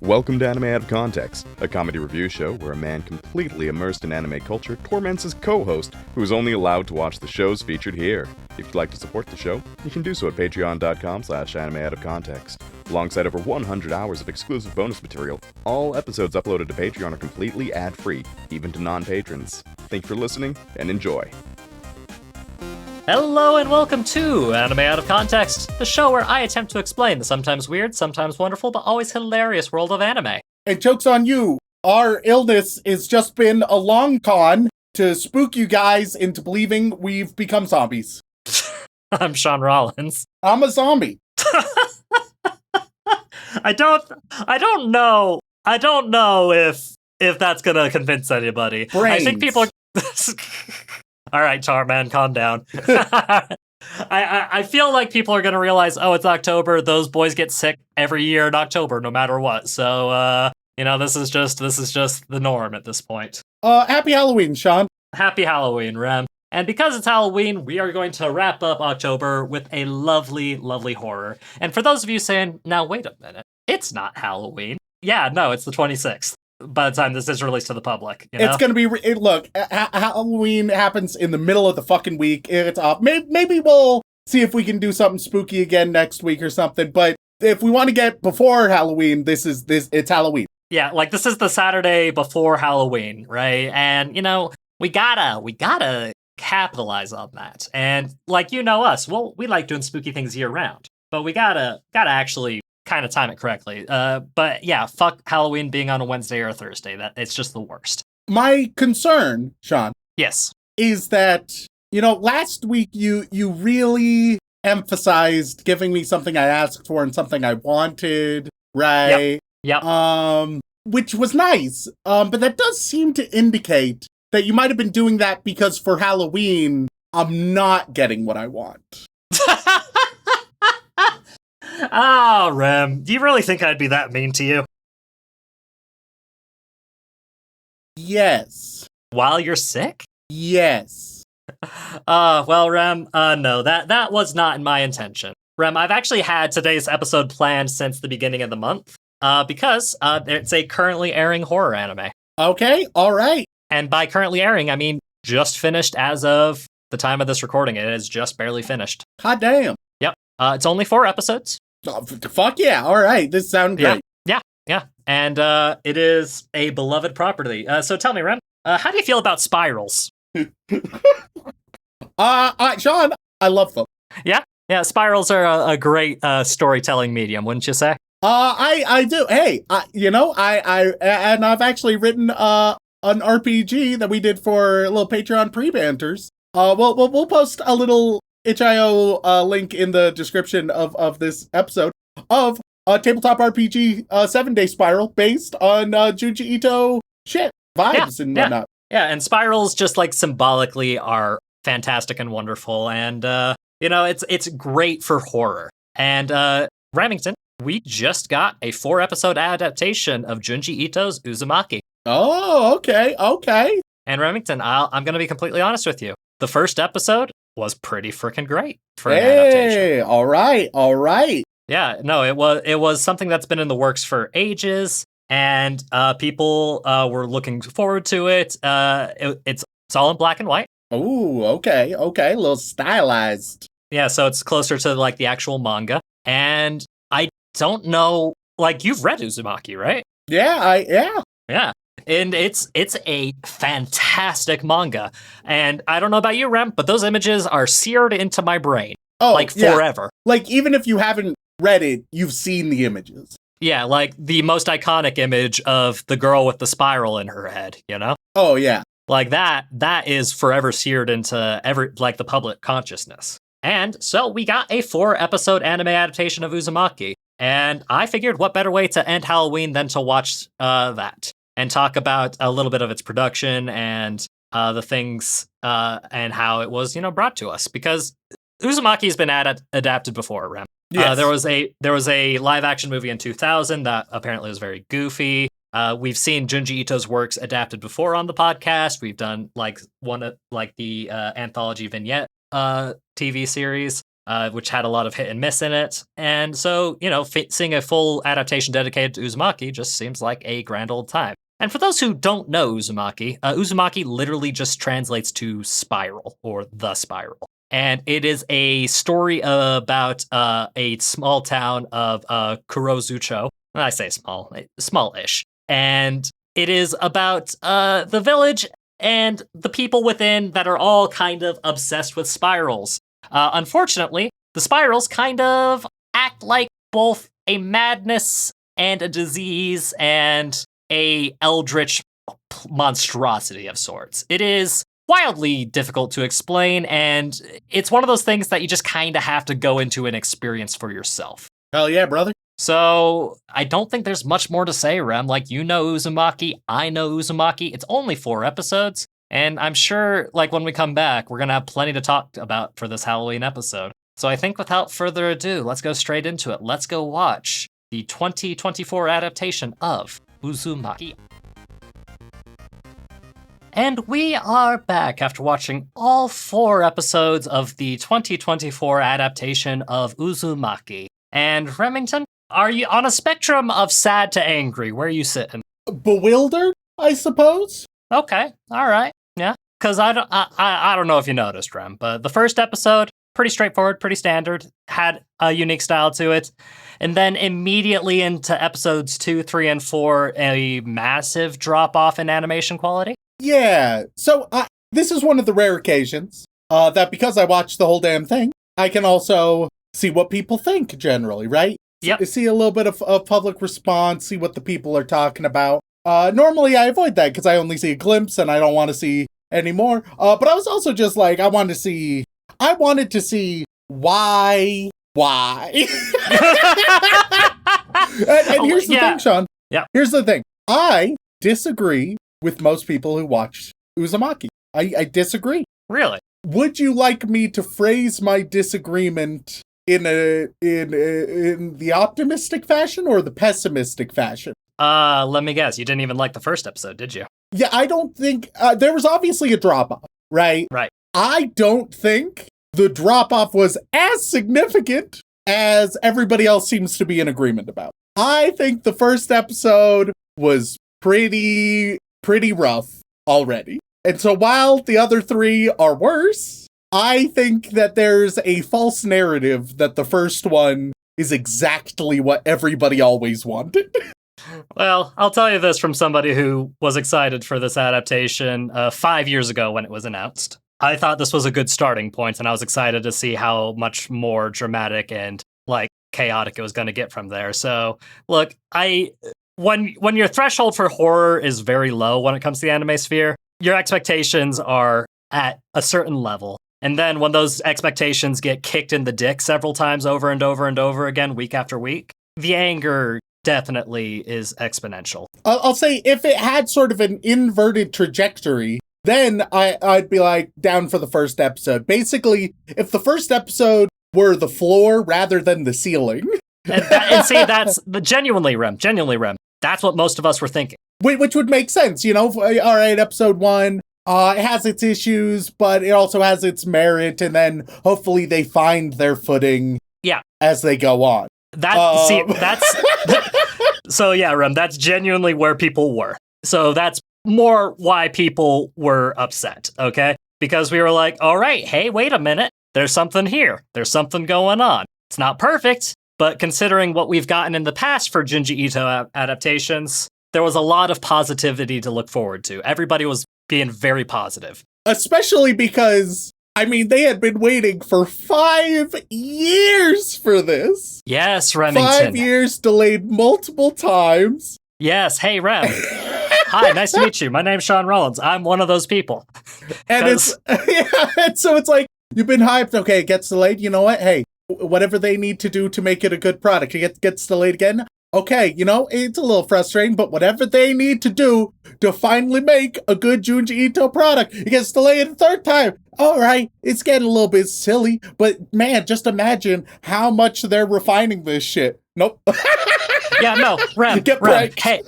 Welcome to Anime Out of Context, a comedy review show where a man completely immersed in anime culture torments his co-host, who is only allowed to watch the shows featured here. If you'd like to support the show, you can do so at patreon.com/animeoutofcontext. Alongside over 100 hours of exclusive bonus material, all episodes uploaded to Patreon are completely ad-free, even to non-patrons. Thank you for listening, and enjoy. Hello and welcome to Anime Out of Context, the show where I attempt to explain the sometimes weird, sometimes wonderful, but always hilarious world of anime. And joke's on you, our illness has just been a long con to spook you guys into believing we've become zombies. I'm Sean Rollins. I'm a zombie. I don't know if that's gonna convince anybody. Brains. I think people are... All right, Tarman, calm down. I feel like people are going to realize, oh, it's October. Those boys get sick every year in October, no matter what. So, this is just the norm at this point. Happy Halloween, Sean. Happy Halloween, Rem. And because it's Halloween, we are going to wrap up October with a lovely, lovely horror. And for those of you saying, now wait a minute, it's not Halloween. Yeah, no, it's the 26th. By the time this is released to the public, you know? It's gonna be. Look, Halloween happens in the middle of the fucking week. It's off. Maybe we'll see if we can do something spooky again next week or something. But if we want to get before Halloween, it's Halloween. Yeah, like this is the Saturday before Halloween, right? And we gotta capitalize on that. And like us, well, we like doing spooky things year round, but we gotta actually kind of time it correctly. But yeah, fuck Halloween being on a Wednesday or a Thursday. It's just the worst. My concern, Sean, yes, is that, last week you really emphasized giving me something I asked for and something I wanted, right? Yep. Which was nice. But that does seem to indicate that you might have been doing that because for Halloween, I'm not getting what I want. Oh, Rem, do you really think I'd be that mean to you? Yes. While you're sick? Yes. Well, Rem, no, that was not my intention. Rem, I've actually had today's episode planned since the beginning of the month, because it's a currently airing horror anime. Okay, all right. And by currently airing, I mean just finished as of the time of this recording. It is just barely finished. Hot damn. Yep. It's only 4 episodes. Oh, fuck yeah, all right, this sounds great. Yeah. And it is a beloved property. So tell me, Rem, how do you feel about spirals? Sean, I love them. Yeah, spirals are a great storytelling medium, wouldn't you say? I do. Hey, I've actually written an RPG that we did for a little Patreon pre-banters. We'll post a little itch.io link in the description of this episode of a tabletop RPG 7-day spiral based on Junji Ito vibes and whatnot. Yeah, and spirals just like symbolically are fantastic and wonderful, and it's great for horror. And Remington, we just got a 4-episode adaptation of Junji Ito's Uzumaki. Oh, okay. And Remington, I'm going to be completely honest with you. The first episode was pretty freaking great for an adaptation. All right. Yeah, no, it was something that's been in the works for ages, and people were looking forward to it. It's all in black and white. Oh, okay, a little stylized. Yeah, so it's closer to like the actual manga. And I don't know, like you've read Uzumaki, right? Yeah. Yeah. And it's a fantastic manga. And I don't know about you, Rem, but those images are seared into my brain. Forever. Like, even if you haven't read it, you've seen the images. Yeah, like the most iconic image of the girl with the spiral in her head, Oh, yeah. Like that is forever seared into the public consciousness. And so we got a 4-episode anime adaptation of Uzumaki. And I figured what better way to end Halloween than to watch that. And talk about a little bit of its production and the things and how it was, brought to us. Because Uzumaki has been adapted before, Rem. Yes. There was a live action movie in 2000 that apparently was very goofy. We've seen Junji Ito's works adapted before on the podcast. We've done the anthology vignette TV series. which had a lot of hit and miss in it. And so, seeing a full adaptation dedicated to Uzumaki just seems like a grand old time. And for those who don't know Uzumaki, Uzumaki literally just translates to spiral or the spiral. And it is a story about a small town of Kurozucho. I say small, small-ish. And it is about the village and the people within that are all kind of obsessed with spirals. Unfortunately, the spirals kind of act like both a madness and a disease and a eldritch monstrosity of sorts. It is wildly difficult to explain, and it's one of those things that you just kind of have to go into and experience for yourself. Hell yeah, brother. So I don't think there's much more to say, Rem. Like, you know Uzumaki, I know Uzumaki. It's only 4 episodes, and I'm sure, like, when we come back, we're going to have plenty to talk about for this Halloween episode. So I think without further ado, let's go straight into it. Let's go watch the 2024 adaptation of Uzumaki. And we are back after watching all 4 episodes of the 2024 adaptation of Uzumaki. And Remington, are you on a spectrum of sad to angry? Where are you sitting? Bewildered, I suppose? Okay, all right, yeah. Because I don't know if you noticed, Rem, but the first episode, pretty straightforward, pretty standard, had a unique style to it. And then immediately into episodes 2, 3, and 4, a massive drop-off in animation quality. Yeah, so this is one of the rare occasions that because I watched the whole damn thing, I can also see what people think generally, right? Yep. See a little bit of public response, see what the people are talking about. Normally I avoid that because I only see a glimpse and I don't want to see any more. But I was also just like, I wanted to see why. and here's the thing, Sean. Yeah. Here's the thing. I disagree with most people who watch Uzumaki. I disagree. Really? Would you like me to phrase my disagreement in the optimistic fashion or the pessimistic fashion? Let me guess. You didn't even like the first episode, did you? Yeah, I don't think there was obviously a drop-off, right? Right. I don't think the drop-off was as significant as everybody else seems to be in agreement about. I think the first episode was pretty rough already. And so while the other 3 are worse, I think that there's a false narrative that the first one is exactly what everybody always wanted. Well, I'll tell you this from somebody who was excited for this adaptation 5 years ago when it was announced. I thought this was a good starting point, and I was excited to see how much more dramatic and, like, chaotic it was going to get from there. So, look, when your threshold for horror is very low when it comes to the anime sphere, your expectations are at a certain level. And then when those expectations get kicked in the dick several times over and over and over again, week after week, the anger definitely is exponential. I'll say if it had sort of an inverted trajectory, then I'd be like down for the first episode. Basically, if the first episode were the floor rather than the ceiling. And see, that's genuinely, Rem. That's what most of us were thinking. Which would make sense, all right, episode 1, it has its issues, but it also has its merit, and then hopefully they find their footing as they go on. So yeah, Rem, that's genuinely where people were. So that's more why people were upset, okay? Because we were like, all right, hey, wait a minute. There's something here. There's something going on. It's not perfect, but considering what we've gotten in the past for Junji Ito adaptations, there was a lot of positivity to look forward to. Everybody was being very positive. Especially because, they had been waiting for 5 years for this. Yes, Remington. 5 years, delayed multiple times. Yes, hey, Rem. Hi, nice to meet you. My name's Sean Rollins. I'm one of those people. And so it's like, you've been hyped. Okay, it gets delayed. You know what? Hey, whatever they need to do to make it a good product, it gets delayed again. Okay, it's a little frustrating, but whatever they need to do to finally make a good Junji Ito product, it gets delayed a 3rd time. All right, it's getting a little bit silly, but man, just imagine how much they're refining this shit. Nope. Yeah, no, Rem, Get pranked. Hey,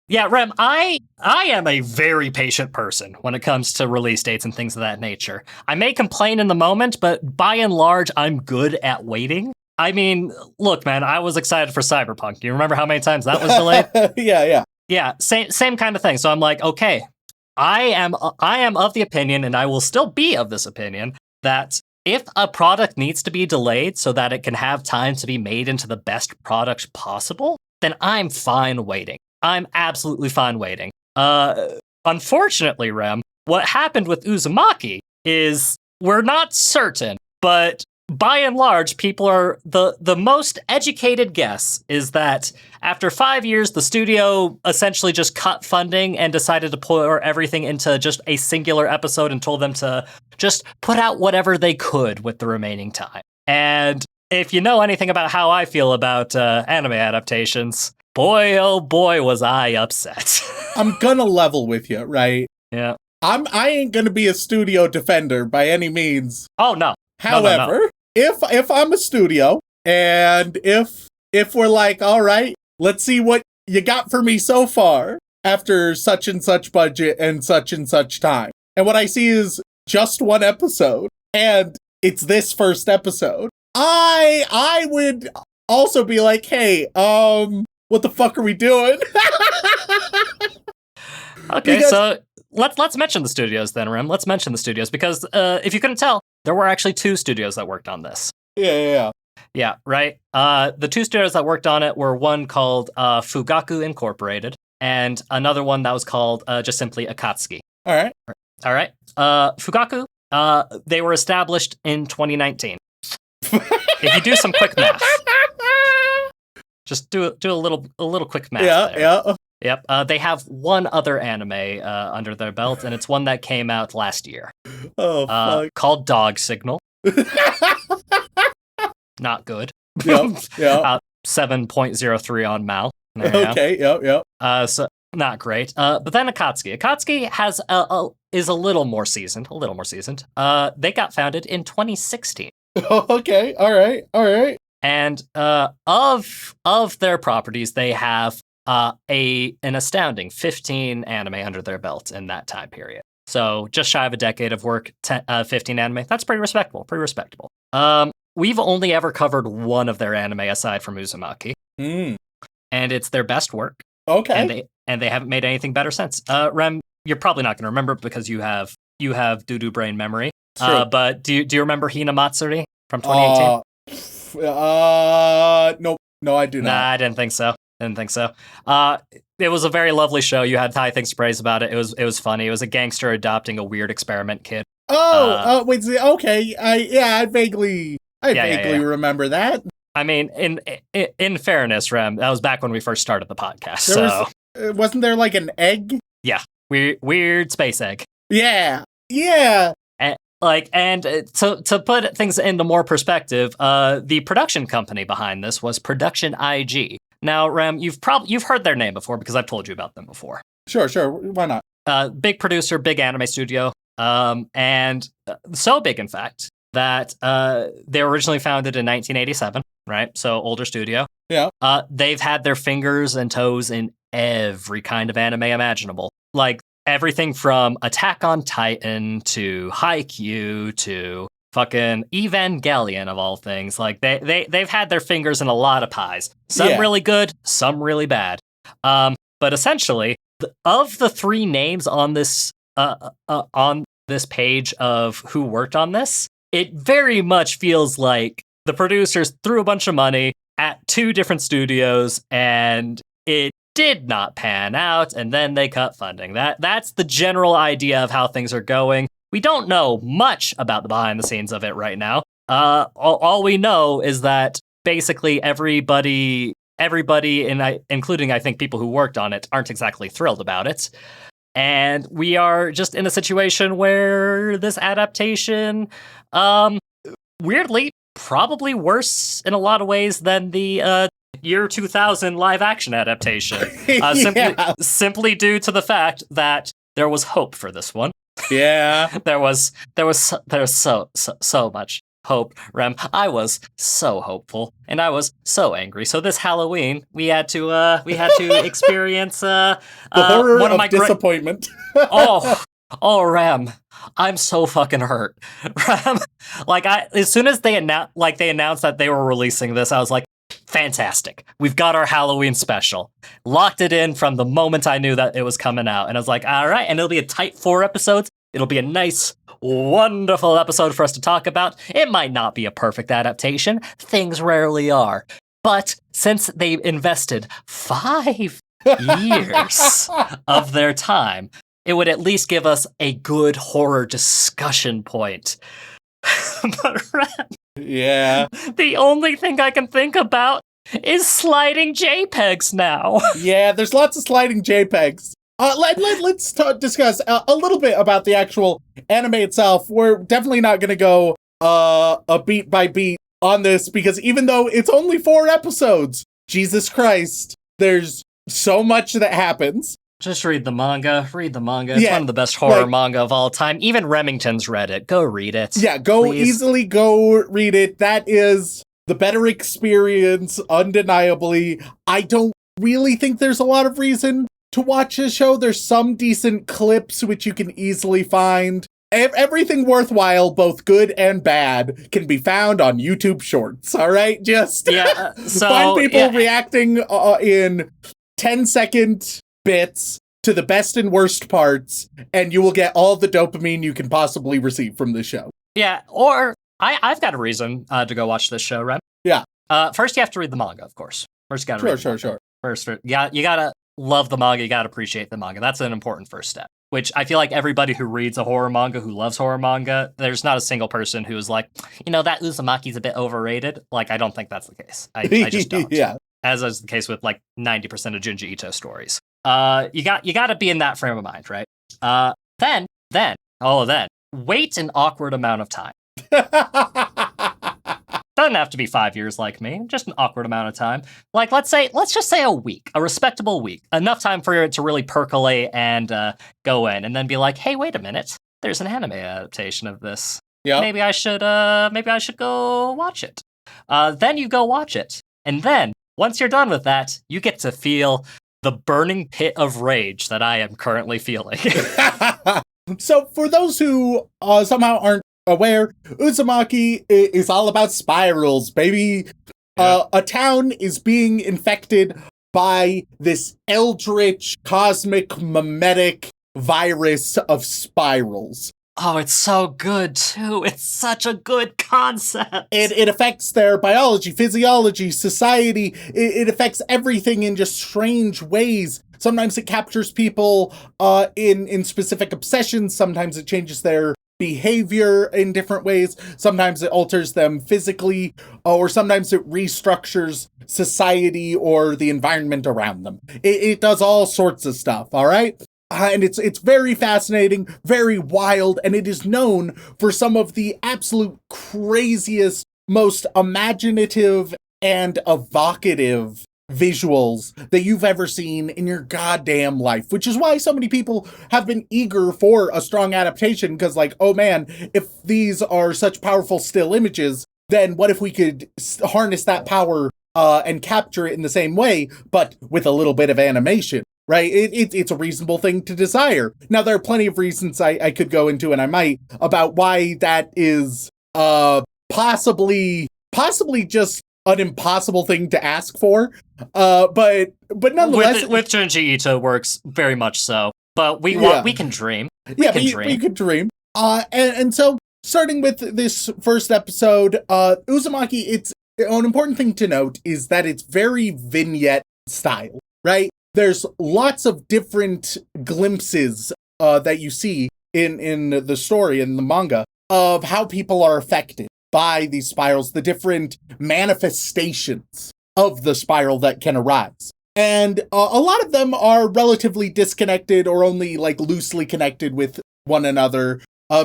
Yeah, Rem, I am a very patient person when it comes to release dates and things of that nature. I may complain in the moment, but by and large, I'm good at waiting. I mean, look, man, I was excited for Cyberpunk. Do you remember how many times that was delayed? Yeah. Yeah, same kind of thing. So I'm like, okay, I am of the opinion, and I will still be of this opinion, that if a product needs to be delayed so that it can have time to be made into the best product possible, then I'm fine waiting. I'm absolutely fine waiting. Unfortunately, Rem, what happened with Uzumaki is we're not certain, but by and large, people are the most educated guess is that after 5 years, the studio essentially just cut funding and decided to pour everything into just a singular episode and told them to just put out whatever they could with the remaining time. And if you know anything about how I feel about anime adaptations, boy, oh boy, was I upset. I'm gonna level with you, right? Yeah. I ain't gonna be a studio defender by any means. Oh, no. However, No. if I'm a studio and if we're like, all right, let's see what you got for me so far after such and such budget and such time. And what I see is just one episode and it's this first episode. I would also be like, hey, what the fuck are we doing? Okay, so let's mention the studios then, Rem. Let's mention the studios because if you couldn't tell, there were actually 2 studios that worked on this. Yeah. Yeah, right. The 2 studios that worked on it were one called Fugaku Incorporated and another one that was called just simply Akatsuki. All right. Fugaku, they were established in 2019. If you do some quick math. Just do a little quick math there. Yeah. Yep. They have one other anime under their belt, and it's one that came out last year. Oh, fuck. Called Dog Signal. Not good. Yeah. 7.03 on Mal. Okay. Yep. So not great. But then Akatsuki. Akatsuki is a little more seasoned. They got founded in 2016. Okay. All right. And of their properties, they have an astounding 15 anime under their belt in that time period. So just shy of a decade of work, 15 anime. That's pretty respectable. We've only ever covered one of their anime aside from Uzumaki, and it's their best work. Okay. And they haven't made anything better since. Rem, you're probably not going to remember because you have doo-doo brain memory. But do you remember Hina Matsuri from 2018? Nope. No, I do not. Nah, I didn't think so. It was a very lovely show. You had high things to praise about it. It was funny. It was a gangster adopting a weird experiment kid. Wait. Okay. I vaguely remember that. I mean, in fairness, Rem, that was back when we first started the podcast. Wasn't there like an egg? Yeah, weird space egg. Yeah. And to put things into more perspective, the production company behind this was Production IG. Now, Rem, you've heard their name before because I've told you about them before. Sure. Why not? Big producer, big anime studio, and so big, in fact, that they were originally founded in 1987, right? So older studio. Yeah. They've had their fingers and toes in every kind of anime imaginable, like everything from Attack on Titan to Haikyuu to fucking Evangelion of all things. Like they've had their fingers in a lot of pies. Some really good, some really bad. But essentially, of the 3 names on this page of who worked on this, it very much feels like the producers threw a bunch of money at 2 different studios and it did not pan out, and then they cut funding. That's the general idea of how things are going. We don't know much about the behind the scenes of it right now. All we know is that basically everybody, including I think people who worked on it, aren't exactly thrilled about it. And we are just in a situation where this adaptation, weirdly, probably worse in a lot of ways than the year 2000 live action adaptation. Simply due to the fact that there was hope for this one. Yeah. there was so much. hope, Rem. I was so hopeful, and I was so angry. So this Halloween, we had to experience The horror one of of my disappointment. Oh, Rem, I'm so fucking hurt. Rem, as soon as they announced that they were releasing this, I was like, fantastic. We've got our Halloween special. Locked it in from the moment I knew that it was coming out. And I was like, all right, and it'll be a tight 4 episodes. It'll be a nice, wonderful episode for us to talk about. It might not be a perfect adaptation. Things rarely are. But since they invested 5 years of their time, it would at least give us a good horror discussion point. But Yeah. the only thing I can think about is sliding JPEGs now. Yeah, there's lots of sliding JPEGs. Let's discuss a little bit about the actual anime itself. We're definitely not going to go a beat by beat on this, because even though it's only 4 episodes, Jesus Christ, there's so much that happens. Just read the manga. It's one of the best horror manga of all time. Even Remington's read it. Go read it. Yeah, easily go read it. That is the better experience, undeniably. I don't really think there's a lot of reason to watch this show. There's some decent clips which you can easily find. Everything worthwhile, both good and bad, can be found on YouTube Shorts, all right? Just find people reacting in 10-second bits to the best and worst parts, and you will get all the dopamine you can possibly receive from the show. Yeah, or I've got a reason to go watch this show, Rem. Yeah. First, you have to read the manga, of course. First, you gotta read the manga. Sure. First, you gotta love the manga, you gotta appreciate the manga. That's an important first step, which I feel like everybody who reads a horror manga, who loves horror manga, there's not a single person who's like, that Uzumaki's a bit overrated. Like, I don't think that's the case. I just don't. Yeah. As is the case with, 90% of Junji Ito stories. You got to be in that frame of mind, right? Then, wait an awkward amount of time. Doesn't have to be 5 years like me, just an awkward amount of time. Let's just say a week, a respectable week. Enough time for it to really percolate and go in, and then be like, hey, wait a minute, there's an anime adaptation of this. Yeah. Maybe I should go watch it. Then you go watch it. And then, once you're done with that, you get to feel the burning pit of rage that I am currently feeling. So, for those who somehow aren't aware, Uzumaki is all about spirals, baby. A town is being infected by this eldritch, cosmic, mimetic virus of spirals. Oh, it's so good, too. It's such a good concept. It affects their biology, physiology, society. It affects everything in just strange ways. Sometimes it captures people in specific obsessions. Sometimes it changes their behavior in different ways. Sometimes it alters them physically, or sometimes it restructures society or the environment around them. It does all sorts of stuff, all right? And it's very fascinating, very wild, and it is known for some of the absolute craziest, most imaginative and evocative visuals that you've ever seen in your goddamn life, which is why so many people have been eager for a strong adaptation, because oh man, if these are such powerful still images, then what if we could harness that power and capture it in the same way, but with a little bit of animation? Right? It's a reasonable thing to desire. Now, there are plenty of reasons I could go into, and I might, about why that is possibly just an impossible thing to ask for. But nonetheless, with Junji Ito works very much so. But we can dream. We can dream. And so starting with this first episode, Uzumaki, it's an important thing to note is that it's very vignette style, right? There's lots of different glimpses that you see in the story, in the manga, of how people are affected by these spirals, the different manifestations of the spiral that can arise. And a lot of them are relatively disconnected or only loosely connected with one another.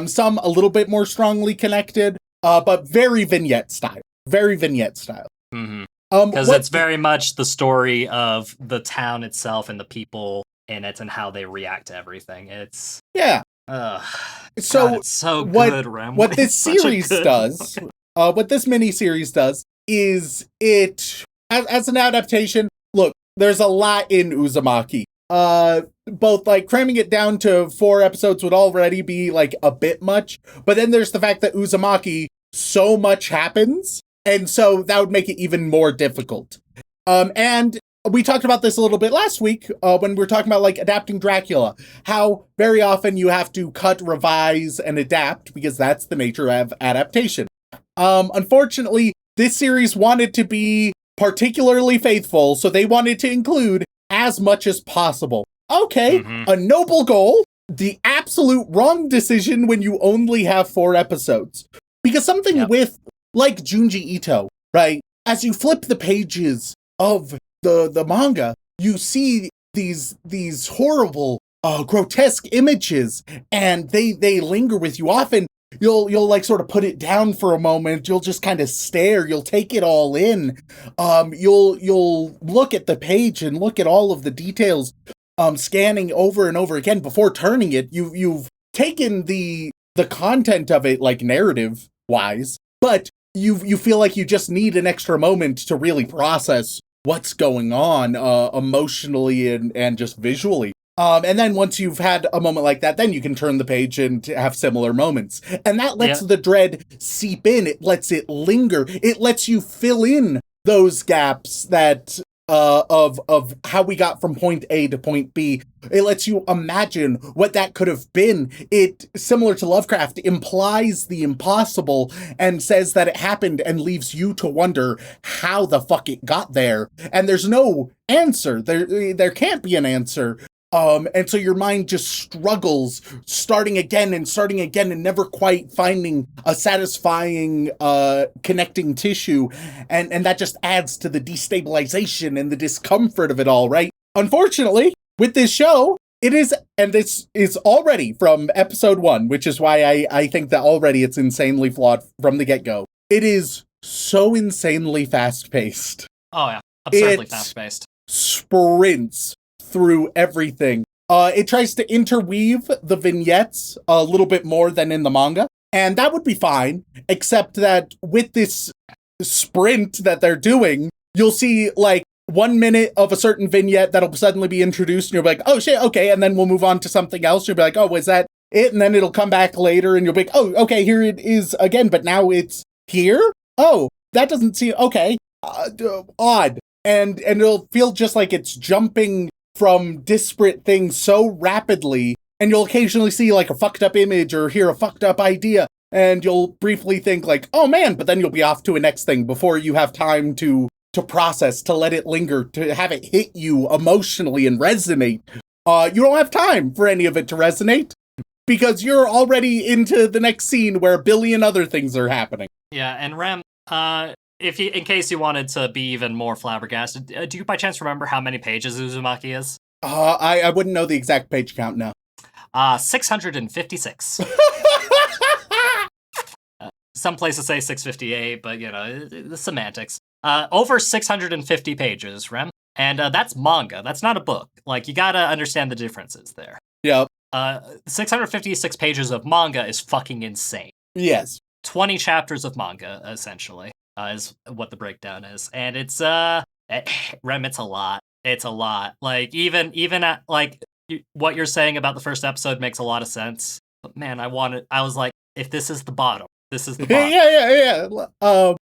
Some a little bit more strongly connected, but very vignette style. Mm-hmm. Because it's very much the story of the town itself and the people in it and how they react to everything. It's so God, it's so good, Rem. What this series does, what this miniseries does is it, as an adaptation, look, there's a lot in Uzumaki. Both like cramming it down to 4 episodes would already be like a bit much, but then there's the fact that Uzumaki, so much happens, and so that would make it even more difficult. And we talked about this a little bit last week when we were talking about like adapting Dracula, how very often you have to cut, revise, and adapt because that's the nature of adaptation. Unfortunately, this series wanted to be particularly faithful, so they wanted to include as much as possible. Okay, a noble goal, the absolute wrong decision when you only have 4 episodes. Because something with, like Junji Ito, right? As you flip the pages of the manga, you see these horrible, grotesque images, and they linger with you. Often, you'll like sort of put it down for a moment. You'll just kind of stare. You'll take it all in. You'll look at the page and look at all of the details, scanning over and over again before turning it. You've taken the content of it, like narrative wise, but you feel like you just need an extra moment to really process what's going on emotionally and just visually. And then once you've had a moment like that, then you can turn the page and have similar moments. And that lets the dread seep in. It lets it linger. It lets you fill in those gaps that of how we got from point A to point B. It lets you imagine what that could have been. It, similar to Lovecraft, implies the impossible and says that it happened and leaves you to wonder how the fuck it got there. And there's no answer. There can't be an answer. And so your mind just struggles, starting again and never quite finding a satisfying connecting tissue. And that just adds to the destabilization and the discomfort of it all, right? Unfortunately, with this show, it is, and this is already from episode 1, which is why I think that already it's insanely flawed from the get-go. It is so insanely fast-paced. Oh yeah, absurdly fast-paced. Sprints through everything. It tries to interweave the vignettes a little bit more than in the manga, and that would be fine, except that with this sprint that they're doing, you'll see like 1 minute of a certain vignette that'll suddenly be introduced, and you'll be like, oh shit, okay, and then we'll move on to something else. You'll be like, oh, was that it? And then it'll come back later, and you'll be like, oh, okay, here it is again, but now it's here? Oh, that doesn't seem, okay, odd. And it'll feel just like it's jumping from disparate things so rapidly, and you'll occasionally see like a fucked up image or hear a fucked up idea, and you'll briefly think like, oh man, but then you'll be off to a next thing before you have time to process, to let it linger, to have it hit you emotionally and resonate. You don't have time for any of it to resonate because you're already into the next scene where a billion other things are happening. Yeah, and Rem, if you, in case you wanted to be even more flabbergasted, do you by chance remember how many pages Uzumaki is? I wouldn't know the exact page count now. 656. Some places say 658, but you know, the semantics. Over 650 pages, Rem. And that's manga. That's not a book. Like, you gotta understand the differences there. Yep. 656 pages of manga is fucking insane. Yes. 20 chapters of manga, essentially, is what the breakdown is. And it's, Rem, it's a lot. It's a lot. Like, even at, like, what you're saying about the first episode makes a lot of sense. But man, I was like, if this is the bottom, this is the bottom. Yeah.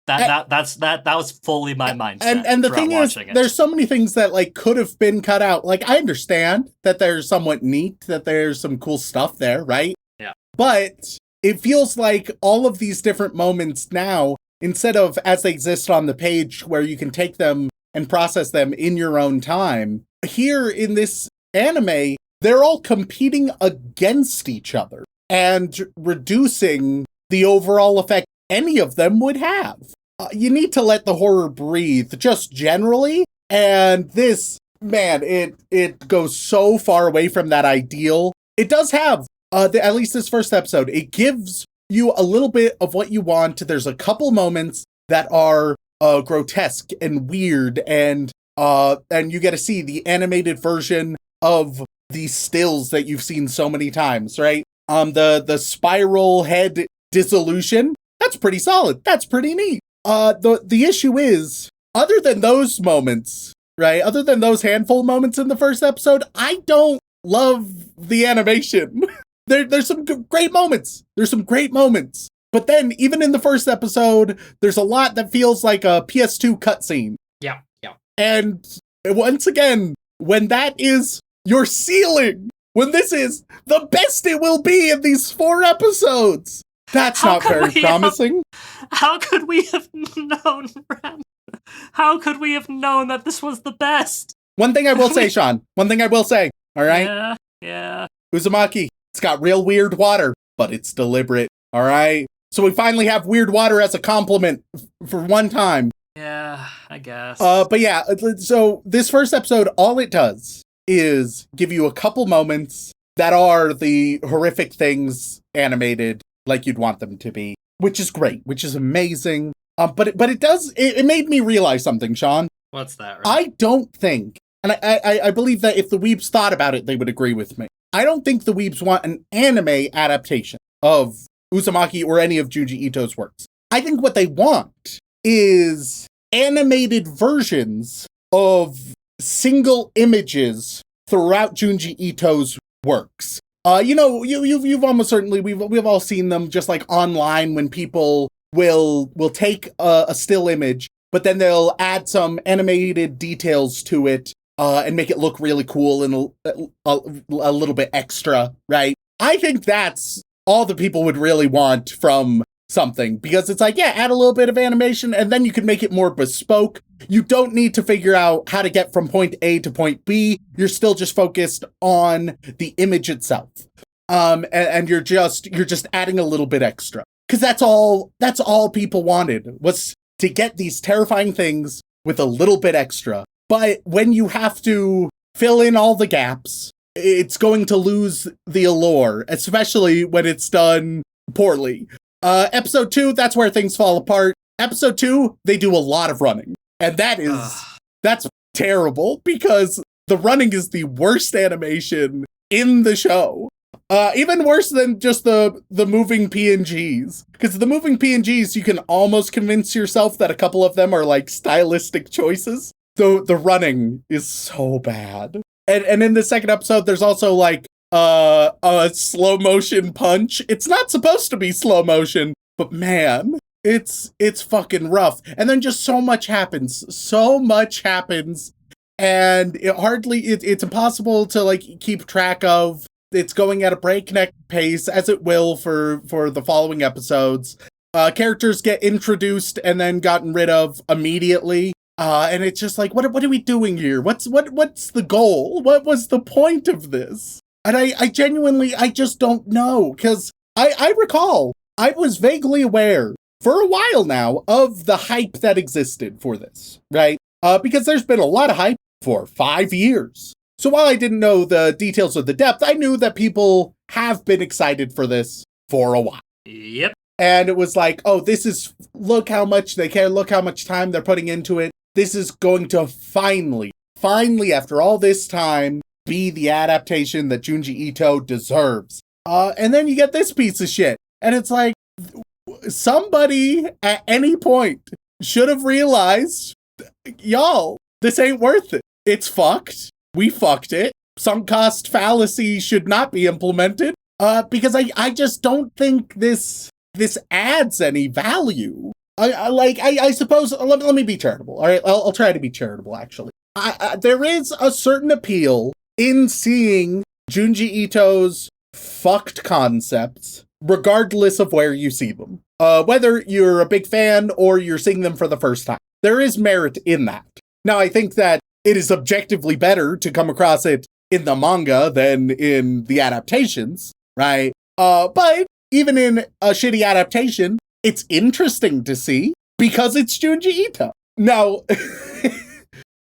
That was fully my mindset. And the thing is, there's so many things that like could have been cut out. Like, I understand that there's somewhat neat, that there's some cool stuff there, right? Yeah. But it feels like all of these different moments now, instead of as they exist on the page where you can take them and process them in your own time, here in this anime, they're all competing against each other and reducing the overall effect any of them would have. You need to let the horror breathe, just generally, and this, man, it goes so far away from that ideal. It does have, at least this first episode, it gives you a little bit of what you want. There's a couple moments that are grotesque and weird, and you get to see the animated version of these stills that you've seen so many times, right? The spiral head dissolution, that's pretty solid. That's pretty neat. The issue is, other than those moments, right? Other than those handful of moments in the first episode, I don't love the animation. There's some great moments. There's some great moments. But then, even in the first episode, there's a lot that feels like a PS2 cutscene. Yeah. And once again, when that is your ceiling, when this is the best it will be in these 4 episodes, that's not very promising. How could we have known, Ren? How could we have known that this was the best? One thing I will say, Sean. One thing I will say, all right? Yeah. Uzumaki, it's got real weird water, but it's deliberate, all right? So we finally have weird water as a compliment for one time. Yeah, I guess. But yeah, so this first episode, all it does is give you a couple moments that are the horrific things animated like you'd want them to be, which is great, which is amazing. But it made me realize something, Sean. What's that, Ren? I don't think, and I believe that if the weebs thought about it, they would agree with me. I don't think the weebs want an anime adaptation of Uzumaki or any of Junji Ito's works. I think what they want is animated versions of single images throughout Junji Ito's works. You've almost certainly, we've all seen them just like online when people will take a still image, but then they'll add some animated details to it and make it look really cool and a little bit extra, right? I think that's all the people would really want from something, because it's like, yeah, add a little bit of animation and then you can make it more bespoke. You don't need to figure out how to get from point A to point B. You're still just focused on the image itself. And you're just adding a little bit extra. Because that's all people wanted, was to get these terrifying things with a little bit extra. But when you have to fill in all the gaps, it's going to lose the allure, especially when it's done poorly. Episode 2, that's where things fall apart. Episode 2, they do a lot of running. And that's terrible, because the running is the worst animation in the show. Even worse than just the moving PNGs. Because the moving PNGs, you can almost convince yourself that a couple of them are like stylistic choices. So the running is so bad. And in the second episode, there's also like a slow motion punch. It's not supposed to be slow motion, but man, it's fucking rough. And then just so much happens. And it's impossible to like keep track of. It's going at a breakneck pace, as it will for the following episodes. Characters get introduced and then gotten rid of immediately. And it's just like, what are we doing here? What's the goal? What was the point of this? And I genuinely just don't know, because I recall I was vaguely aware for a while now of the hype that existed for this, right? Because there's been a lot of hype for 5 years. So while I didn't know the details of the depth, I knew that people have been excited for this for a while. Yep. And it was like, oh, look how much they care, look how much time they're putting into it. This is going to finally, after all this time, be the adaptation that Junji Ito deserves. And then you get this piece of shit. And it's like, somebody at any point should have realized, y'all, this ain't worth it. It's fucked. We fucked it. Sunk cost fallacy should not be implemented. Because I just don't think this adds any value. I suppose, let me be charitable. All right, I'll try to be charitable, actually. There is a certain appeal in seeing Junji Ito's fucked concepts, regardless of where you see them. Whether you're a big fan or you're seeing them for the first time. There is merit in that. Now, I think that it is objectively better to come across it in the manga than in the adaptations, right? But even in a shitty adaptation, it's interesting to see because it's Junji Ito. Now,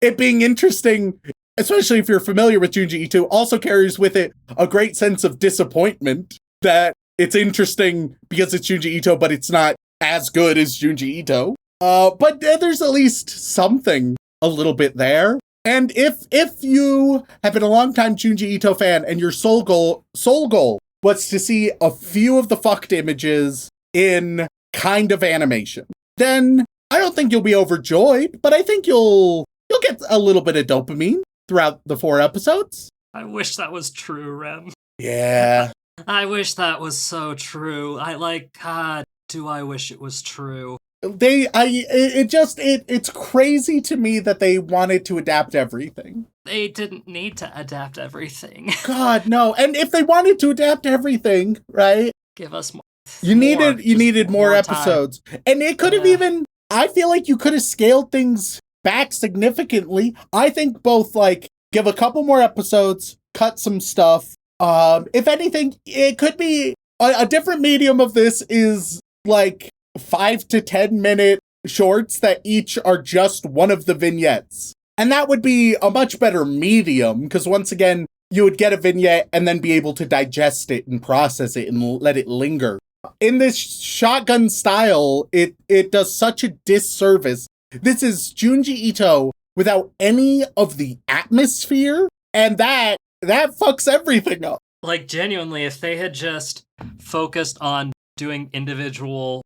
it being interesting, especially if you're familiar with Junji Ito, also carries with it a great sense of disappointment that it's interesting because it's Junji Ito, but it's not as good as Junji Ito. But there's at least something a little bit there. And if you have been a longtime Junji Ito fan and your sole goal was to see a few of the fucked images in kind of animation, then I don't think you'll be overjoyed, but I think you'll get a little bit of dopamine throughout the 4 episodes. I wish that was true, Rem. Yeah. I wish that was so true. God, do I wish it was true. It's crazy to me that they wanted to adapt everything. They didn't need to adapt everything. God, no. And if they wanted to adapt everything, right? Give us more. You needed more episodes. Time. And it could have even, I feel like you could have scaled things back significantly. I think both, like, give a couple more episodes, cut some stuff. If anything, it could be a different medium of this is like 5 to 10 minute shorts that each are just one of the vignettes. And that would be a much better medium, because once again, you would get a vignette and then be able to digest it and process it and let it linger. In this shotgun style, it does such a disservice. This is Junji Ito without any of the atmosphere, and that fucks everything up. Like, genuinely, if they had just focused on doing the individual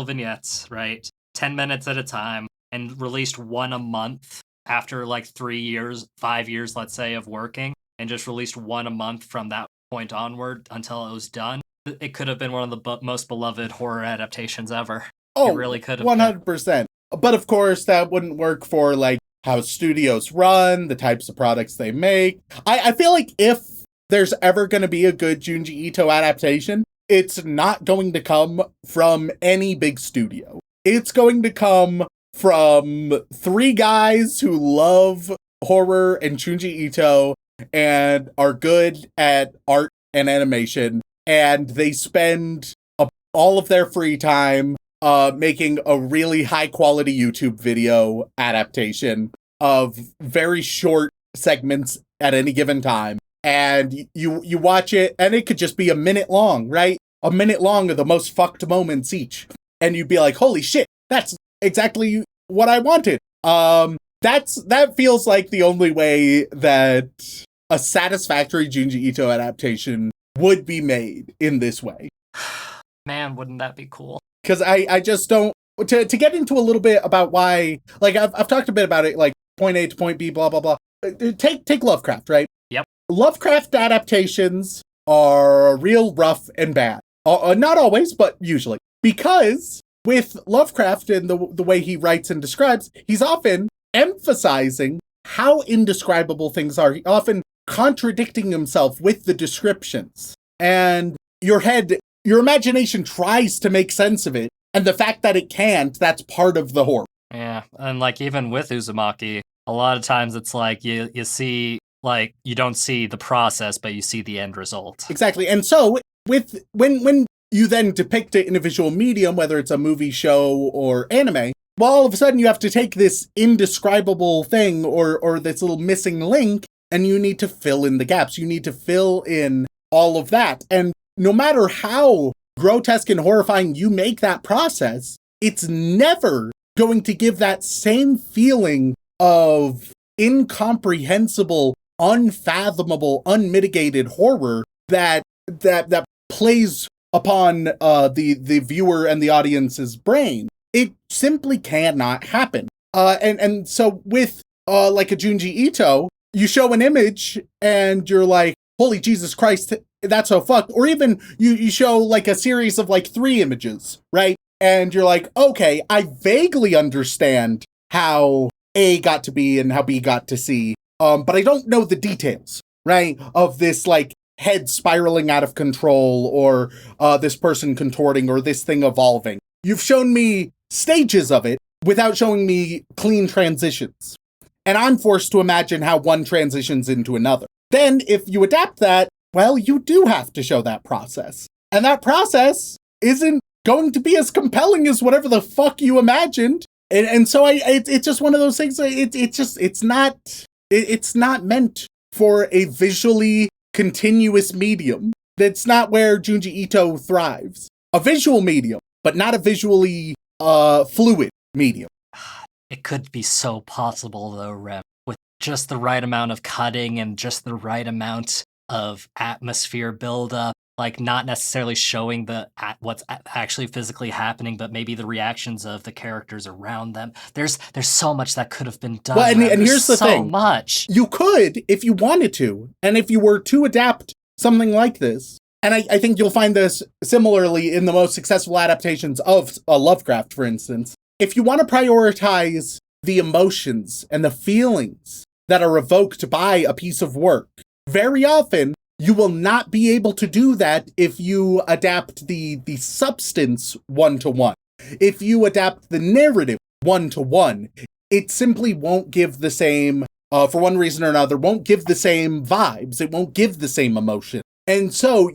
vignettes, right? 10 minutes at a time, and released one a month after like 3 years, 5 years, let's say, of working, and just released one a month from that point onward until it was done, it could have been one of the most beloved horror adaptations ever. Oh, it really could have 100%. But of course, that wouldn't work for like how studios run, the types of products they make. I feel like if there's ever going to be a good Junji Ito adaptation, it's not going to come from any big studio. It's going to come from 3 guys who love horror and Junji Ito and are good at art and animation, and they spend all of their free time making a really high quality YouTube video adaptation of very short segments at any given time. And you watch it, and it could just be a minute long, right? A minute long of the most fucked moments each. And you'd be like, holy shit, that's exactly what I wanted. That feels like the only way that a satisfactory Junji Ito adaptation would be made in this way. Man, wouldn't that be cool? Because I just don't... To get into a little bit about why... Like, I've talked a bit about it, like, point A to point B, blah, blah, blah. Take Lovecraft, right? Yep. Lovecraft adaptations are real rough and bad. Not always, but usually. Because with Lovecraft and the way he writes and describes, he's often emphasizing how indescribable things are. He often contradicting himself with the descriptions. And your imagination tries to make sense of it. And the fact that it can't, that's part of the horror. Yeah, and like even with Uzumaki, a lot of times it's like you see, like, you don't see the process, but you see the end result. Exactly. And so when you then depict it in a visual medium, whether it's a movie, show, or anime, well, all of a sudden you have to take this indescribable thing or this little missing link, and you need to fill in the gaps. You need to fill in all of that. And no matter how grotesque and horrifying you make that process, it's never going to give that same feeling of incomprehensible, unfathomable, unmitigated horror that plays upon the viewer and the audience's brain. It simply cannot happen. And so with like a Junji Ito, you show an image and you're like, holy Jesus Christ, that's so fucked. Or even you show like a series of like 3 images, right? And you're like, okay, I vaguely understand how A got to B and how B got to C, but I don't know the details, right? Of this like head spiraling out of control, or this person contorting, or this thing evolving. You've shown me stages of it without showing me clean transitions. And I'm forced to imagine how one transitions into another. Then if you adapt that, well, you do have to show that process. And that process isn't going to be as compelling as whatever the fuck you imagined. And so it's just one of those things. It's not meant for a visually continuous medium. That's not where Junji Ito thrives. A visual medium, but not a visually fluid medium. It could be so possible though, Rem, with just the right amount of cutting and just the right amount of atmosphere buildup like not necessarily showing what's actually physically happening, but maybe the reactions of the characters around them. There's so much that could have been done. Well, and There's here's the so thing. much. You could, if you wanted to, and if you were to adapt something like this, and I think you'll find this similarly in the most successful adaptations of Lovecraft, for instance. If you want to prioritize the emotions and the feelings that are evoked by a piece of work, very often you will not be able to do that if you adapt the substance one-to-one. If you adapt the narrative one-to-one, it simply won't give the same, for one reason or another, won't give the same vibes. It won't give the same emotion. And so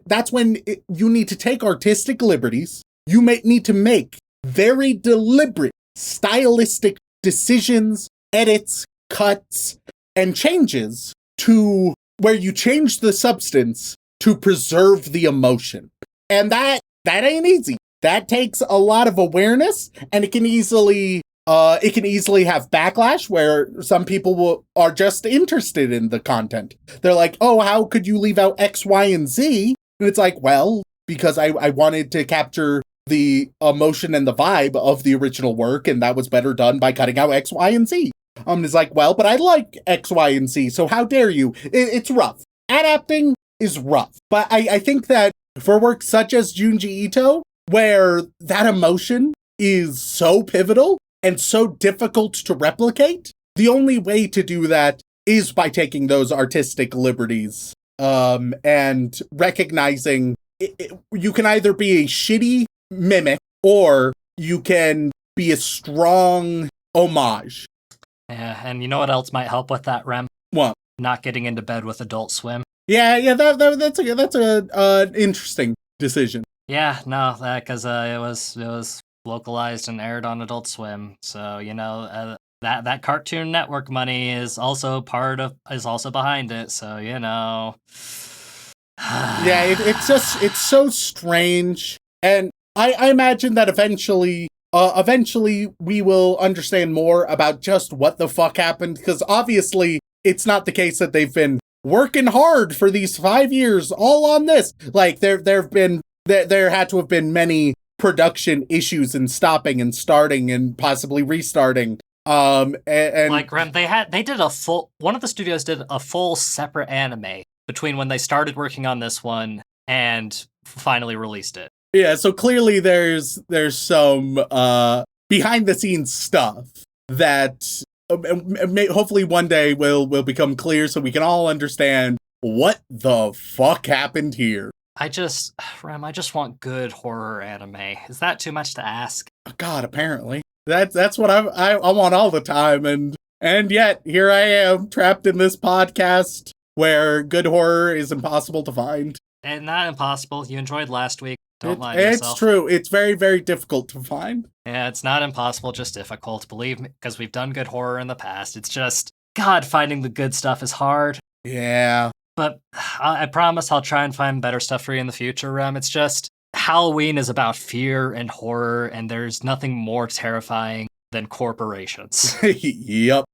that's when you need to take artistic liberties. You may need to make very deliberate stylistic decisions, edits, cuts, and changes to where you change the substance to preserve the emotion. And that ain't easy. That takes a lot of awareness, and it can easily have backlash where some people are just interested in the content. They're like, oh, how could you leave out X, Y, and Z? And it's like, well, because I wanted to capture the emotion and the vibe of the original work, and that was better done by cutting out X, Y, and Z. It's like, well, but I like X, Y, and Z, so how dare you? It's rough. Adapting is rough. But I think that for works such as Junji Ito, where that emotion is so pivotal and so difficult to replicate, the only way to do that is by taking those artistic liberties and recognizing you can either be a shitty mimic or you can be a strong homage. Yeah, and you know what else might help with that, Rem? What? Not getting into bed with Adult Swim. Yeah, that's a interesting decision. Yeah, no, because it was localized and aired on Adult Swim, so that Cartoon Network money is also behind it. So Yeah, it's so strange, and I imagine that eventually we will understand more about just what the fuck happened, because obviously it's not the case that they've been working hard for these 5 years all on this. Like there had to have been many production issues and stopping and starting and possibly restarting. And like Rem, one of the studios did a full separate anime between when they started working on this one and finally released it. Yeah, so clearly there's some behind the scenes stuff that hopefully one day will become clear so we can all understand what the fuck happened here. Rem, I just want good horror anime. Is that too much to ask? God, apparently. That's what I want all the time, and yet here I am trapped in this podcast where good horror is impossible to find. And not impossible. You enjoyed last week. Don't lie to yourself. It's true. It's very, very difficult to find. Yeah, it's not impossible, just difficult. Believe me, because we've done good horror in the past. It's just, God, finding the good stuff is hard. Yeah. But I promise I'll try and find better stuff for you in the future, Rem. It's just, Halloween is about fear and horror, and there's nothing more terrifying than corporations. Yep.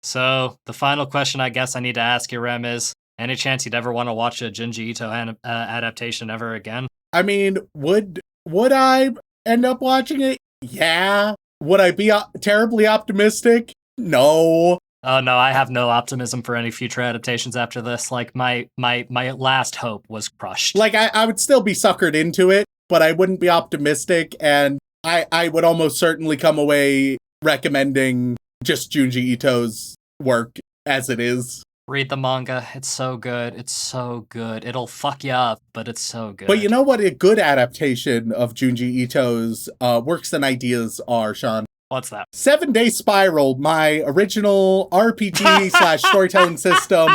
So, the final question I guess I need to ask you, Rem, is, any chance you'd ever want to watch a Junji Ito adaptation ever again? I mean, would I end up watching it? Yeah. Would I be terribly optimistic? No. Oh no, I have no optimism for any future adaptations after this. Like my last hope was crushed. Like I would still be suckered into it, but I wouldn't be optimistic, and I would almost certainly come away recommending just Junji Ito's work as it is. Read the manga. It's so good. It's so good. It'll fuck you up, but it's so good. But you know what a good adaptation of Junji Ito's works and ideas are, Sean? What's that? 7 Day Spiral, my original RPG / storytelling system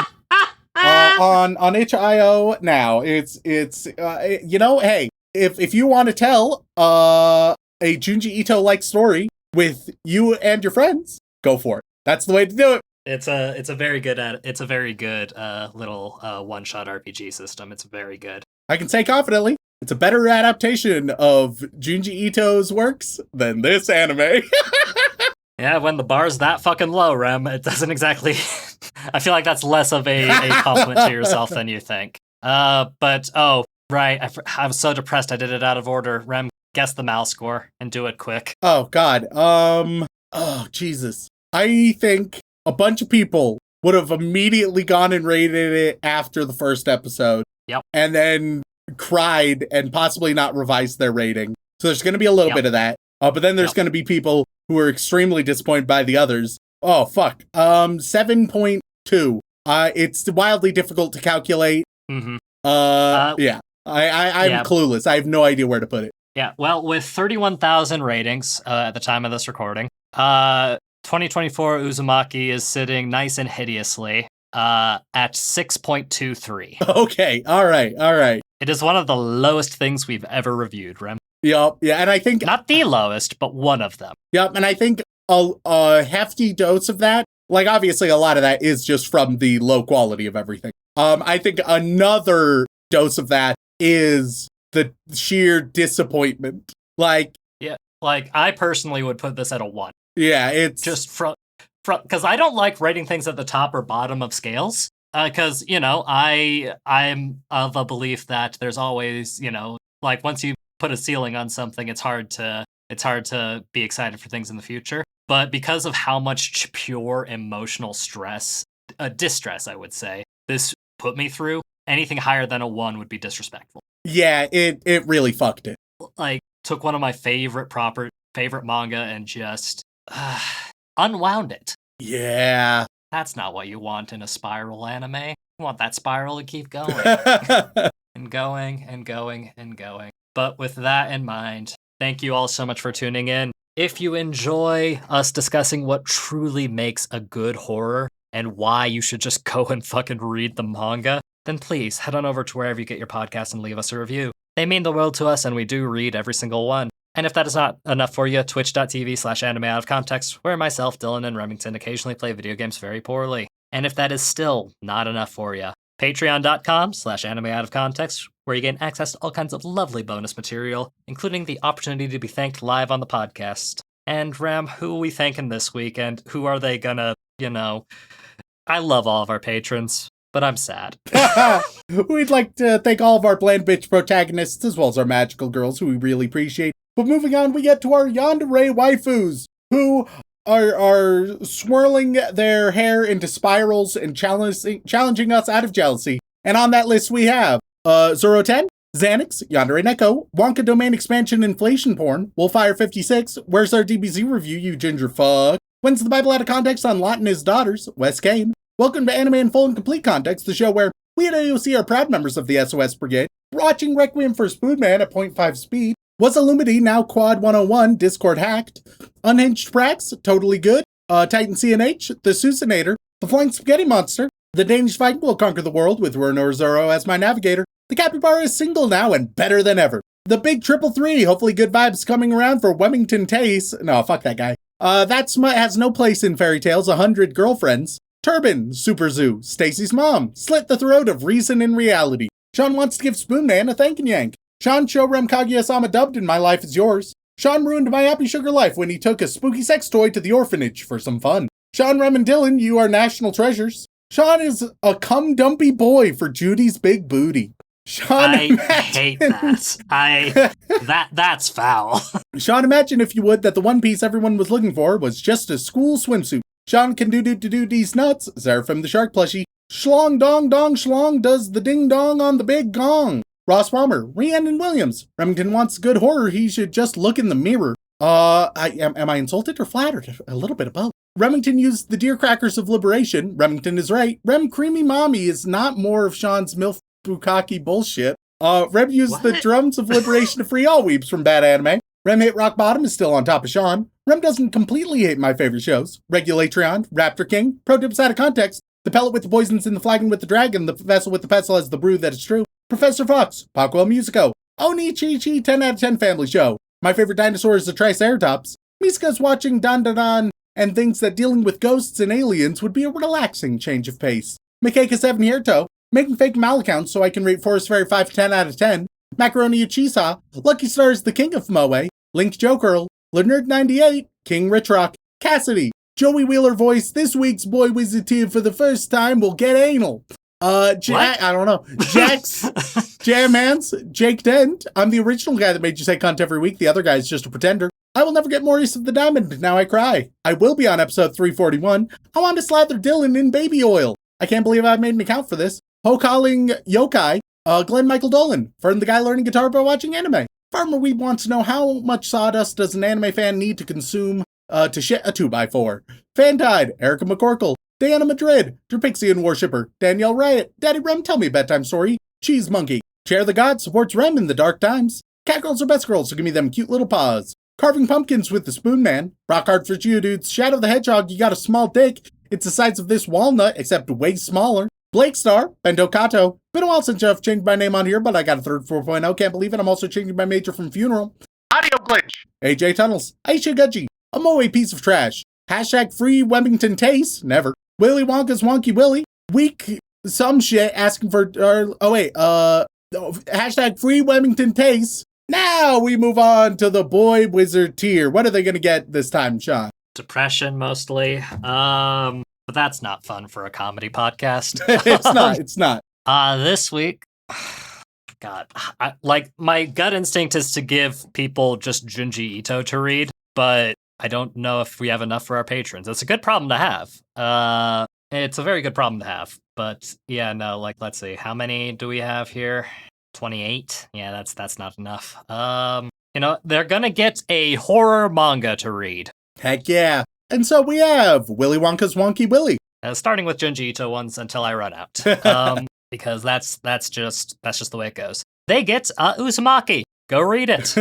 on itch.io now. It's hey, if you want to tell a Junji Ito-like story with you and your friends, go for it. That's the way to do it. It's a very good little one-shot RPG system. It's very good. I can say confidently, it's a better adaptation of Junji Ito's works than this anime. Yeah, when the bar's that fucking low, Rem, it doesn't exactly... I feel like that's less of a compliment to yourself than you think. But, oh, right. I was so depressed I did it out of order. Rem, guess the Mal score and do it quick. Oh, God. Oh, Jesus. I think a bunch of people would have immediately gone and rated it after the first episode. Yep. And then cried and possibly not revised their rating. So there's going to be a little bit of that. But then there's going to be people who are extremely disappointed by the others. Oh, fuck. 7.2. It's wildly difficult to calculate. Mm-hmm. Yeah. I'm clueless. I have no idea where to put it. Yeah, well, with 31,000 ratings at the time of this recording, 2024 Uzumaki is sitting nice and hideously at 6.23. Okay, all right. It is one of the lowest things we've ever reviewed, Rem. Yep, yeah, and I think... Not the lowest, but one of them. Yep, and I think a hefty dose of that, like obviously a lot of that is just from the low quality of everything. I think another dose of that is the sheer disappointment. Like... Yeah, like I personally would put this at a 1. Yeah, it's... Just from because I don't like rating things at the top or bottom of scales. Because, I'm of a belief that there's always, like once you put a ceiling on something, it's hard to be excited for things in the future. But because of how much pure emotional distress, I would say, this put me through, anything higher than a 1 would be disrespectful. Yeah, it really fucked it. Like, took one of my favorite manga and just unwound it. Yeah. That's not what you want in a spiral anime. You want that spiral to keep going. and going and going and going. But with that in mind, thank you all so much for tuning in. If you enjoy us discussing what truly makes a good horror and why you should just go and fucking read the manga, then please head on over to wherever you get your podcast and leave us a review. They mean the world to us, and we do read every single one. And if that is not enough for you, twitch.tv/anime out of context, where myself, Dylan, and Remington occasionally play video games very poorly. And if that is still not enough for you, patreon.com/anime out of context, where you gain access to all kinds of lovely bonus material, including the opportunity to be thanked live on the podcast. And Ram, who are we thanking this week, and who are they gonna, I love all of our patrons, but I'm sad. We'd like to thank all of our bland bitch protagonists, as well as our magical girls, who we really appreciate. But moving on, we get to our yandere waifus, who are swirling their hair into spirals and challenging us out of jealousy. And on that list we have Zoro 10, Xanax, Yandere Neko, Wonka Domain Expansion Inflation Porn, Wolfire 56, Where's Our DBZ Review, You Ginger Fuck, When's the Bible Out of Context on Lot and His Daughters, Wes Kane. Welcome to Anime in Full and Complete Context, the show where we at AOC are proud members of the SOS Brigade, watching Requiem for Spoonman at 0.5 speed, Was Illumity, now Quad 101, Discord hacked, Unhinged Prax, totally good, Titan CNH, The Susanator, The Flying Spaghetti Monster, The Danish Viking will conquer the world with Ruinor Zoro as my navigator, The Capybara is single now and better than ever, The Big Triple Three, hopefully good vibes coming around for Wemmington Tace, no, fuck that guy, has no place in Fairy Tales, 100 Girlfriends, Turban, Super Zoo, Stacy's Mom, Slit the Throat of Reason and Reality, Sean wants to give Spoonman a thank and yank, Sean Showrem Kaguya-sama dubbed in My Life Is Yours. Sean ruined my happy sugar life when he took a spooky sex toy to the orphanage for some fun. Sean, Rem, and Dylan, you are national treasures. Sean is a cum-dumpy boy for Judy's big booty. Sean, I hate that. That's foul. Sean, imagine if you would that the one piece everyone was looking for was just a school swimsuit. Sean can do these nuts. Seraphim the shark plushie. Schlong dong dong schlong does the ding dong on the big gong. Ross Palmer, Rhiannon Williams. Remington wants good horror, he should just look in the mirror. Am I insulted or flattered? A little bit of both. Remington used the deer crackers of liberation. Remington is right. Rem Creamy Mommy is not more of Sean's MILF Bukaki bullshit. Rem used the drums of liberation to free all weeps from bad anime. Rem hit rock bottom is still on top of Sean. Rem doesn't completely hate my favorite shows. Regulatreon, Raptor King, Pro Tips Out of Context, The Pellet with the Poisons in the Flagon with the Dragon, The Vessel with the Pestle as the Brew That Is True, Professor Fox, Pacuel Musico, Oni-Chi-Chi 10 out of 10 Family Show. My favorite dinosaur is the Triceratops. Miska's watching Dan Dan Dan and thinks that dealing with ghosts and aliens would be a relaxing change of pace. Makeka 7 Hierto, making fake mal accounts so I can rate Forest Fairy 5 to 10 out of 10. Macaroni Uchisa, Lucky Star is the king of Moe, Link Joe Curl, Leonard 98, King Rich Rock, Cassidy, Joey Wheeler voice, this week's boy wizard for the first time will get anal. I don't know. Jax, Jam Hands, Jake Dent. I'm the original guy that made you say cunt every week. The other guy's just a pretender. I will never get Maurice of the Diamond. Now I cry. I will be on episode 341. I want to slather Dylan in baby oil. I can't believe I've made an account for this. Ho calling Yokai. Glenn Michael Dolan. Fern the guy learning guitar by watching anime. Farmer Weeb wants to know how much sawdust does an anime fan need to consume to shit a 2x4. Fantide. Erica McCorkle. Diana Madrid. Derpixian Worshipper. Danielle Riot. Daddy Rem, tell me a bedtime story. Cheese Monkey. Chair the God supports Rem in the dark times. Cat girls are best girls, so give me them cute little paws. Carving pumpkins with the Spoon Man. Rock hard for you dudes. Shadow the Hedgehog, you got a small dick. It's the size of this walnut, except way smaller. Blake Star. Bento Kato. Been a while since I've changed my name on here, but I got a third 4.0. Can't believe it. I'm also changing my major from funeral. Audio glitch. AJ Tunnels. Aisha Gudgy. A Moe piece of trash. Hashtag free Wellington Taste. Never. Willy Wonka's Wonky Willy. Weak some shit asking for, hashtag free Wellington Taste. Now we move on to the boy wizard tier. What are they going to get this time, Sean? Depression, mostly. But that's not fun for a comedy podcast. It's not. This week, God, my gut instinct is to give people just Junji Ito to read, but I don't know if we have enough for our patrons. It's a good problem to have. It's a very good problem to have. But yeah, no, let's see. How many do we have here? 28? Yeah, that's not enough. They're gonna get a horror manga to read. Heck yeah. And so we have Willy Wonka's Wonky Willy. Starting with Junji Ito ones until I run out. Because that's just the way it goes. They get Uzumaki. Go read it.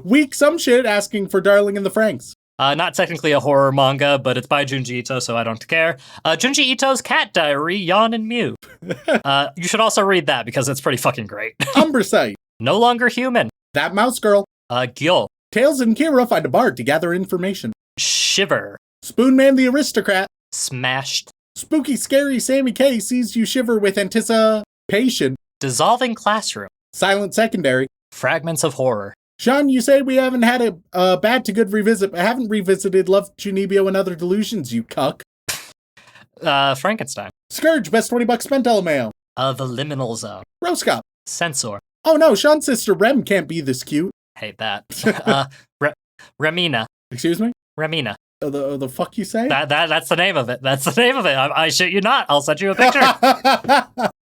Weak some shit asking for Darling in the Franxx. Not technically a horror manga, but it's by Junji Ito, so I don't care. Junji Ito's Cat Diary, Yawn and Mew. You should also read that because it's pretty fucking great. Umbrasite. No Longer Human. That Mouse Girl. Gyo. Tails and Kira find a bard to gather information. Shiver. Spoon Man the Aristocrat. Smashed. Spooky Scary Sammy K sees you shiver with anticipation. Dissolving Classroom. Silent Secondary. Fragments of Horror. Sean, you say we haven't had a bad to good revisit, but haven't revisited Love, Junibio, and Other Delusions, you cuck. Frankenstein. Scourge, best $20 spent, LMAO. The Liminal Zone. Roscop. Censor. Oh no, Sean's sister Rem can't be this cute. Hate that. Remina. Excuse me? Remina. The fuck you say? That's the name of it. That's the name of it. I shit you not. I'll send you a picture.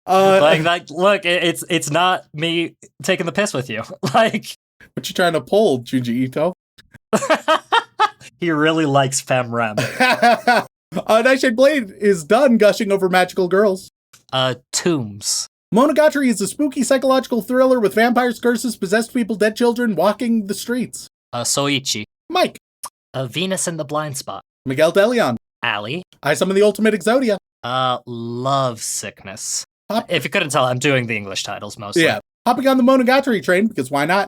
Look, it's not me taking the piss with you. What you trying to pull, Junji Ito? He really likes FemRem. Nightshade Blade is done gushing over magical girls. Tombs. Monogatari is a spooky psychological thriller with vampires, curses, possessed people, dead children walking the streets. Soichi. Mike. Venus in the Blind Spot. Miguel DeLeon. Ali. I summon the ultimate Exodia. Love Sickness. If you couldn't tell, I'm doing the English titles mostly. Yeah. Hopping on the Monogatari train, because why not?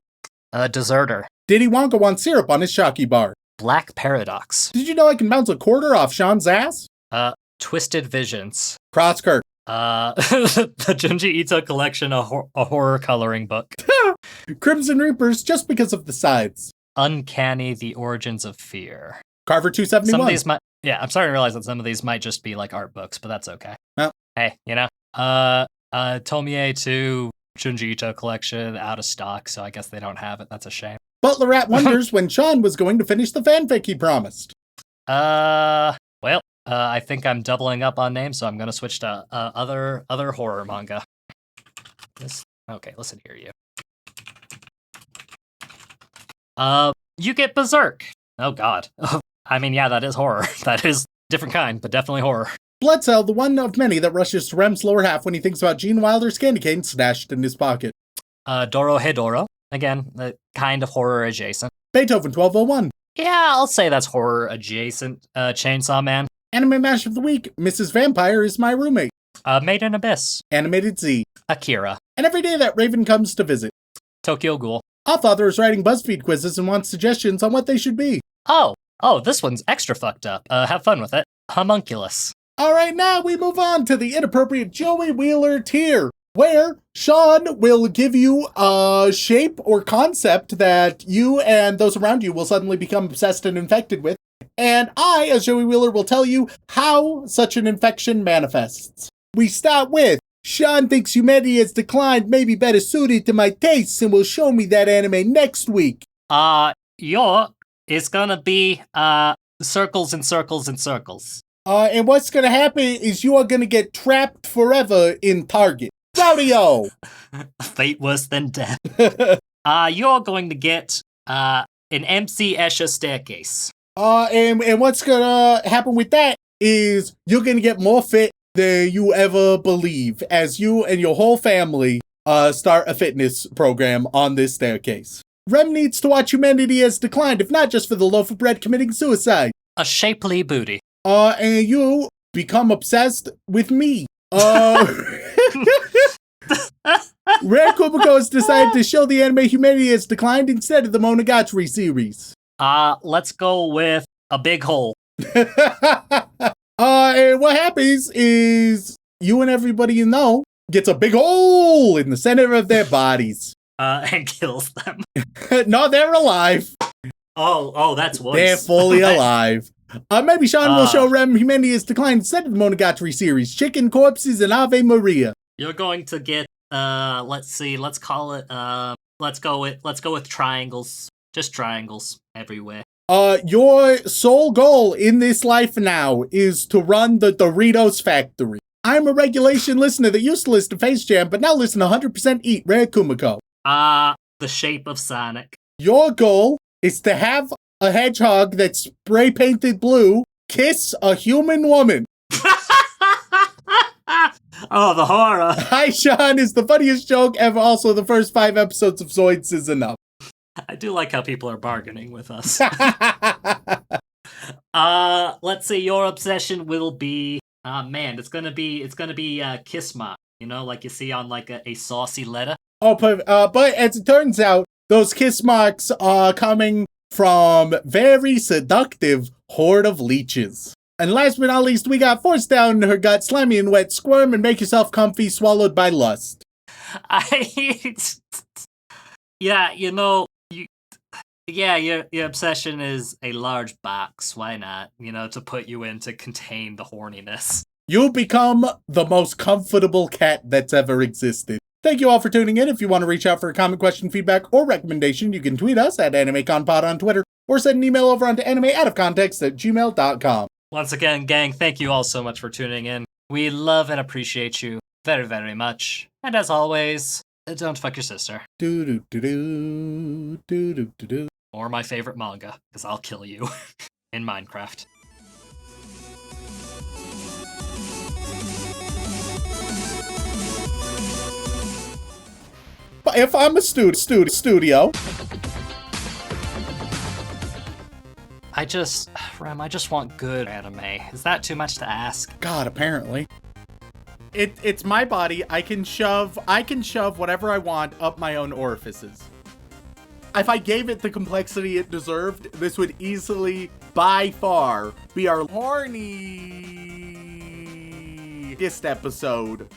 Deserter. Diddy Wonka wants syrup on his Shocky bar. Black Paradox. Did you know I can bounce a quarter off Sean's ass? Twisted Visions. Crosskirk. The Junji Ito collection, a horror coloring book. Crimson Reapers, just because of the sides. Uncanny, The Origins of Fear. Carver 271. Some of these I'm starting to realize that some of these might just be like art books, but that's okay. Well. Hey, Tomie 2 Junji Ito collection out of stock, so I guess they don't have it. That's a shame. Butler Rat wonders when Sean was going to finish the fanfic he promised. I think I'm doubling up on names, so I'm going to switch to other horror manga. Okay, listen here, you. You get Berserk. Oh, God. I mean, yeah, that is horror. That is different kind, but definitely horror. Blood Cell, the one of many that rushes to Rem's lower half when he thinks about Gene Wilder's candy cane stashed in his pocket. Doro Hedoro. Again, kind of horror adjacent. Beethoven 1201. Yeah, I'll say that's horror adjacent. Chainsaw Man. Anime Mash of the Week, Mrs. Vampire is my roommate. Made in Abyss. Animated Z. Akira. And every day that Raven comes to visit. Tokyo Ghoul. Author is writing BuzzFeed quizzes and wants suggestions on what they should be. Oh, this one's extra fucked up. Have fun with it. Homunculus. Alright, now we move on to the inappropriate Joey Wheeler tier, where Sean will give you a shape or concept that you and those around you will suddenly become obsessed and infected with. And I, as Joey Wheeler, will tell you how such an infection manifests. We start with Sean thinks humanity has declined may be better suited to my tastes and will show me that anime next week. Your is gonna be, circles and circles and circles. And what's gonna happen is you are gonna get trapped forever in Target. Rodeo! Fate worse than death. You're going to get, an MC Escher staircase. And what's gonna happen with that is you're gonna get more fit than you ever believe as you and your whole family start a fitness program on this staircase. Rem needs to watch Humanity Has Declined, if not just for the loaf of bread committing suicide. A shapely booty. And you become obsessed with me. Rare Kumiko has decided to show the anime Humanity Has Declined instead of the Monogatari series. Let's go with a big hole. And what happens is you and everybody you know gets a big hole in the center of their bodies. And kills them. No, they're alive. Oh, that's worse. They're fully alive. Maybe Sean will show Rem Humanity Has Declined instead of the Monogatari series. Chicken corpses and Ave Maria. You're going to get, let's see, let's call it, let's go with triangles. Just triangles everywhere. Your sole goal in this life now is to run the Doritos factory. I'm a regulation listener that used to listen to Face Jam, but now listen to 100% Eat Rare Kumiko. The shape of Sonic. Your goal is to have a hedgehog that's spray painted blue kiss a human woman. Oh, the horror. Hi, Sean is the funniest joke ever. Also, the first 5 episodes of Zoids is enough. I do like how people are bargaining with us. Let's see, your obsession will be, man, it's gonna be kiss mark, you know, like you see on like a saucy letter. Oh, but as it turns out, those kiss marks are coming from very seductive horde of leeches. And last but not least, we got forced down her gut, slimy and wet, squirm and make yourself comfy, swallowed by lust. Yeah, you know, your obsession is a large box. Why not? You know, to put you in to contain the horniness. You become the most comfortable cat that's ever existed. Thank you all for tuning in. If you want to reach out for a comment, question, feedback, or recommendation, you can tweet us at AnimeConPod on Twitter, or send an email over onto animeoutofcontext@gmail.com. Once again, gang, thank you all so much for tuning in. We love and appreciate you very, very much. And as always, don't fuck your sister. Do-do-do-do, do-do-do-do. Or my favorite manga, because I'll kill you in Minecraft. But if I'm a studio... Rem, I just want good anime. Is that too much to ask? God, apparently. It's my body. I can shove whatever I want up my own orifices. If I gave it the complexity it deserved, this would easily, by far, be our horniest episode